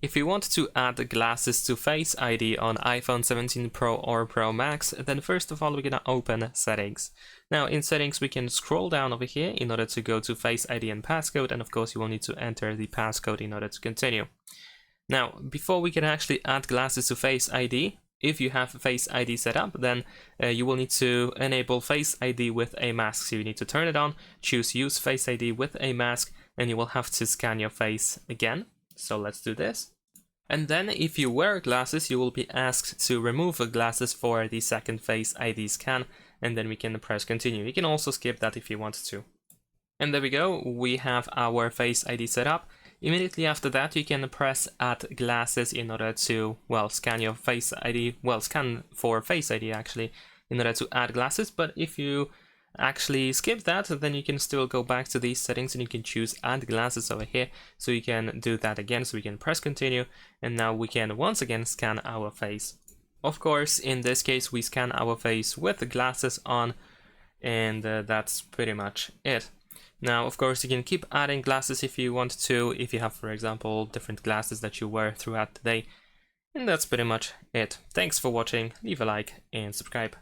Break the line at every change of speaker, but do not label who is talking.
If you want to add glasses to Face ID on iPhone 17 Pro or Pro Max, then first of all we're gonna open Settings. Now in Settings we can scroll down over here in order to go to Face ID and passcode, and of course you will need to enter the passcode in order to continue. Now before we can actually add glasses to Face ID, if you have Face ID set up, then you will need to enable Face ID with a mask. So you need to turn it on, choose Use Face ID with a mask, and you will have to scan your face again. So let's do this. And then if you wear glasses, you will be asked to remove the glasses for the second Face ID scan, and then we can press continue. You can also skip that if you wanted to. And there we go, we have our Face ID set up. Immediately after that, you can press add glasses in order to, well, scan your Face ID, well, scan for Face ID actually, in order to add glasses. But if you actually skip that, then you can still go back to these settings and you can choose add glasses over here, so you can do that again. So we can press continue, and now we can once again scan our face. Of course, in this case we scan our face with the glasses on, and that's pretty much it. Now of course you can keep adding glasses if you want to, if you have, for example, different glasses that you wear throughout the day. And that's pretty much it. Thanks for watching, leave a like and subscribe.